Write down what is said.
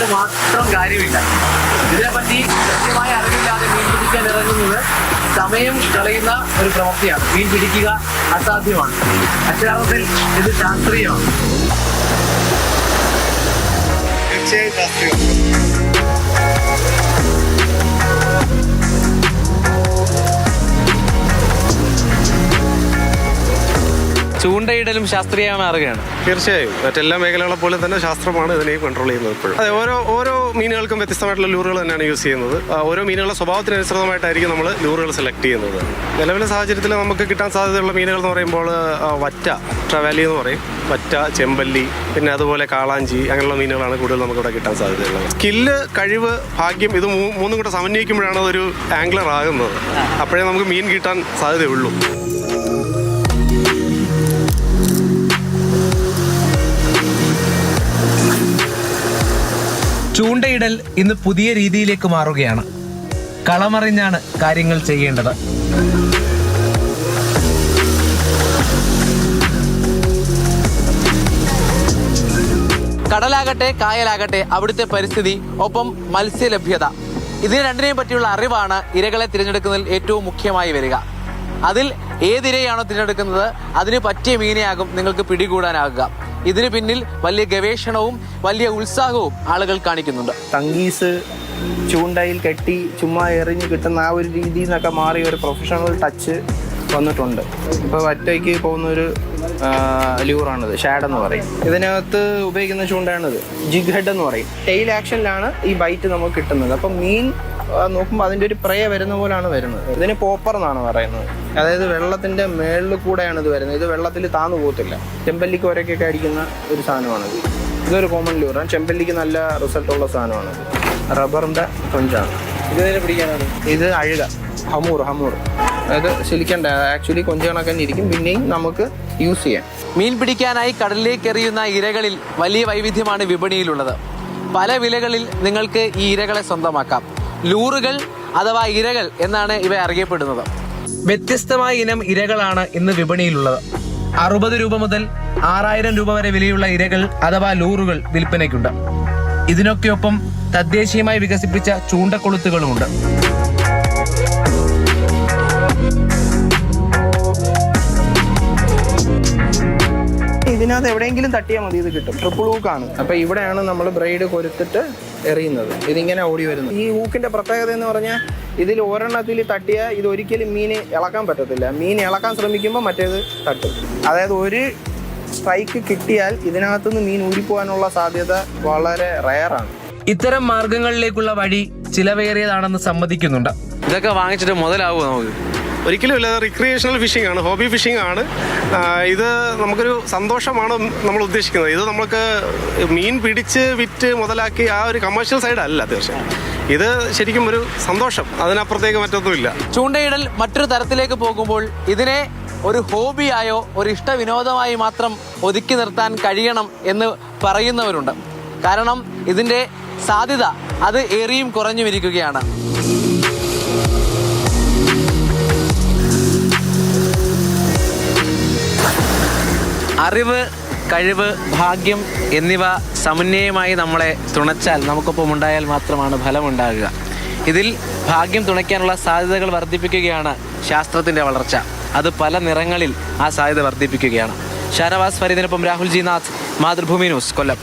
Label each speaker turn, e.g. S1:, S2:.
S1: പറഞ്ഞിട്ട് മാത്രം കാര്യമില്ല. ഇതിനെപ്പറ്റി കൃത്യമായ അറിവില്ലാതെ മീൻ പിടിക്കാൻ ഇറങ്ങുന്നത് സമയം കളയുന്ന ഒരു പ്രവൃത്തിയാണ്. മീൻ പിടിക്കുക അസാധ്യമാണ്. അക്ഷരാർത്ഥത്തിൽ ഇത് ശാസ്ത്രീയമാണ്.
S2: തീർച്ചയായും ശാസ്ത്രീയമാണ്.
S1: ചൂണ്ടയിടലും ശാസ്ത്രീയമായി മാറുകയാണ്.
S2: തീർച്ചയായും മറ്റെല്ലാ മേഖലകളെ പോലെ തന്നെ ശാസ്ത്രമാണ് ഇതിനെയും കൺട്രോൾ ചെയ്യുന്നത് ഇപ്പോഴും. അതെ, ഓരോ മീനുകൾക്കും വ്യത്യസ്തമായിട്ടുള്ള ലൂറുകൾ തന്നെയാണ് യൂസ് ചെയ്യുന്നത്. ഓരോ മീനുകളുടെ സ്വഭാവത്തിനനുസൃതമായിട്ടായിരിക്കും നമ്മൾ ലൂറുകൾ സെലക്ട് ചെയ്യുന്നത്. നിലവിലെ സാഹചര്യത്തിൽ നമുക്ക് കിട്ടാൻ സാധ്യതയുള്ള മീനുകൾ എന്ന് പറയുമ്പോൾ വറ്റ, ട്രവാലി എന്ന് പറയും, വറ്റ, ചെമ്പല്ലി, പിന്നെ അതുപോലെ കാളാഞ്ചി, അങ്ങനെയുള്ള മീനുകളാണ് കൂടുതൽ നമുക്കിവിടെ കിട്ടാൻ സാധ്യതയുള്ളത്. സ്കില്ല്, കഴിവ്, ഭാഗ്യം ഇത് മൂന്നും കൂടെ സമന്വയിക്കുമ്പോഴാണ് ഒരു ആംഗ്ലർ ആകുന്നത്. അപ്പോഴേ നമുക്ക് മീൻ കിട്ടാൻ സാധ്യതയുള്ളൂ.
S3: ചൂണ്ടയിടൽ ഇന്ന് പുതിയ രീതിയിലേക്ക് മാറുകയാണ്. കളമറിഞ്ഞാണ് കാര്യങ്ങൾ ചെയ്യേണ്ടത്.
S1: കടലാകട്ടെ കായലാകട്ടെ അവിടുത്തെ പരിസ്ഥിതി, ഒപ്പം മത്സ്യലഭ്യത, ഇതിനെ രണ്ടിനെയും പറ്റിയുള്ള അറിവാണ് ഇരകളെ തിരഞ്ഞെടുക്കുന്നതിൽ ഏറ്റവും മുഖ്യമായി വരിക. അതിൽ ഏതിരയാണോ തിരഞ്ഞെടുക്കുന്നത് അതിന് പറ്റിയ മീനെയാകും നിങ്ങൾക്ക് പിടികൂടാനാകുക. ഇതിന് പിന്നിൽ വലിയ ഗവേഷണവും വലിയ ഉത്സാഹവും ആളുകൾ കാണിക്കുന്നുണ്ട്.
S4: തങ്കീസ് ചൂണ്ടയിൽ കെട്ടി ചുമ്മാ എറിഞ്ഞ് കിട്ടുന്ന ആ ഒരു രീതിയിൽ നിന്നൊക്കെ മാറി ഒരു പ്രൊഫഷണൽ ടച്ച് വന്നിട്ടുണ്ട്. ഇപ്പോൾ വറ്റയ്ക്ക് പോകുന്നൊരു ലൂറാണിത്, ഷാഡ് എന്ന് പറയും. ഇതിനകത്ത് ഉപയോഗിക്കുന്ന ചൂണ്ടയാണിത്, ജിഗ് ഹെഡ് എന്ന് പറയും. ടെയിൽ ആക്ഷനിലാണ് ഈ ബൈറ്റ് നമുക്ക് കിട്ടുന്നത്. അപ്പം മീൻ നോക്കുമ്പോൾ അതിൻ്റെ ഒരു പ്രയ വരുന്ന പോലാണ് വരുന്നത്. ഇതിന് പോപ്പർ എന്നാണ് പറയുന്നത്. അതായത് വെള്ളത്തിൻ്റെ മേളിൽ കൂടെയാണ് ഇത് വരുന്നത്. ഇത് വെള്ളത്തിൽ താന്നു പോകത്തില്ല. ചെമ്പല്ലിക്ക് ഒരക്കൊക്കെ അടിക്കുന്ന ഒരു സാധനമാണിത്. ഇതൊരു കോമൺ ലൂറാണ്. ചെമ്പല്ലിക്ക് നല്ല റിസൾട്ടുള്ള സാധനമാണിത്. റബ്ബറിൻ്റെ കൊഞ്ചാണ്. ഇതിനെ പിടിക്കാനാണ് ഇത് അഴുക, ഹമൂർ. അതായത് ശലിക്കണ്ട, ആക്ച്വലി കൊഞ്ച് കണക്കന്നെ ഇരിക്കും. പിന്നെയും നമുക്ക് യൂസ് ചെയ്യാം.
S1: മീൻ പിടിക്കാനായി കടലിലേക്ക് എറിയുന്ന ഇരകളിൽ വലിയ വൈവിധ്യമാണ് വിപണിയിലുള്ളത്. പല വിലകളിൽ നിങ്ങൾക്ക് ഈ ഇരകളെ സ്വന്തമാക്കാം. ലൂറുകൾ അഥവാ ഇരകൾ എന്നാണ് ഇവ അറിയപ്പെടുന്നത്.
S3: വ്യത്യസ്തമായ ഇനം ഇരകളാണ് ഇന്ന് വിപണിയിലുള്ളത്. 60 രൂപ മുതൽ 6000 രൂപ വരെ വിലയുള്ള ഇരകൾ അഥവാ ലൂറുകൾ വിൽപ്പനയ്ക്കുണ്ട്. ഇതിനൊക്കെയൊപ്പം തദ്ദേശീയമായി വികസിപ്പിച്ച ചൂണ്ടക്കൊളുത്തുകളുമുണ്ട്.
S4: ഇതിനകത്ത് എവിടെയെങ്കിലും തട്ടിയാൽ മതി, ഇത് കിട്ടും. ട്രിപ്പിൾ ഹൂക്കാണ്. അപ്പോൾ ഇവിടെയാണ് നമ്മൾ ബ്രൈഡ് കൊരുത്തിട്ട് എറിയുന്നത്. ഇതിങ്ങനെ ഓടി വരുന്നത്. ഈ ഹൂക്കിൻ്റെ പ്രത്യേകത എന്ന് പറഞ്ഞാൽ ഇതിൽ ഒരെണ്ണത്തിൽ തട്ടിയാൽ ഇത് ഒരിക്കലും മീന് ഇളക്കാൻ പറ്റത്തില്ല. മീൻ ഇളക്കാൻ ശ്രമിക്കുമ്പോൾ മറ്റേത് തട്ടും. അതായത് ഒരു സ്ട്രൈക്ക് കിട്ടിയാൽ ഇതിനകത്തുനിന്ന് മീൻ ഊരിപ്പോകാനുള്ള സാധ്യത വളരെ റയറാണ്.
S3: ഇത്തരം മാർഗങ്ങളിലേക്കുള്ള വഴി ചിലവേറിയതാണെന്ന് സമ്മതിക്കുന്നുണ്ട്.
S1: ഇതൊക്കെ വാങ്ങിച്ചിട്ട് മുതലാവുമോ നമുക്ക്?
S2: ഒരിക്കലും ഇല്ല. റിക്രിയേഷണൽ ഫിഷിംഗ് ആണ്, ഹോബി ഫിഷിംഗ് ആണ്. ഇത് നമുക്കൊരു സന്തോഷമാണ് നമ്മൾ ഉദ്ദേശിക്കുന്നത്. ഇത് നമുക്ക് മീൻ പിടിച്ച് വിറ്റ് മുതലാക്കി ആ ഒരു കമേഴ്ഷ്യൽ സൈഡ് അല്ല. തീർച്ചയായും ഇത് ശരിക്കും ഒരു സന്തോഷം, അതിനപ്പുറത്തേക്ക് മറ്റൊന്നുമില്ല.
S1: ചൂണ്ടയിടൽ മറ്റൊരു തരത്തിലേക്ക് പോകുമ്പോൾ ഇതിനെ ഒരു ഹോബിയായോ ഒരു ഇഷ്ടവിനോദമായി മാത്രം ഒതുക്കി നിർത്താൻ കഴിയണം എന്ന് പറയുന്നവരുണ്ട്. കാരണം ഇതിൻ്റെ സാധ്യത അത് ഏറിയും കുറഞ്ഞും ഇരിക്കുകയാണ്. അറിവ്, കഴിവ്, ഭാഗ്യം എന്നിവ സമന്വയമായി നമ്മളെ തുണച്ചാൽ, നമുക്കൊപ്പം ഉണ്ടായാൽ മാത്രമാണ് ഫലമുണ്ടാകുക. ഇതിൽ ഭാഗ്യം തുണയ്ക്കാനുള്ള സാധ്യതകൾ വർദ്ധിപ്പിക്കുകയാണ് ശാസ്ത്രത്തിൻ്റെ വളർച്ച. അത് പല നിറങ്ങളിൽ ആ സാധ്യത വർദ്ധിപ്പിക്കുകയാണ്. ഷാനവാസ് ഫരീദിനൊപ്പം രാഹുൽ ജി നാഥ്, മാതൃഭൂമി ന്യൂസ്, കൊല്ലം.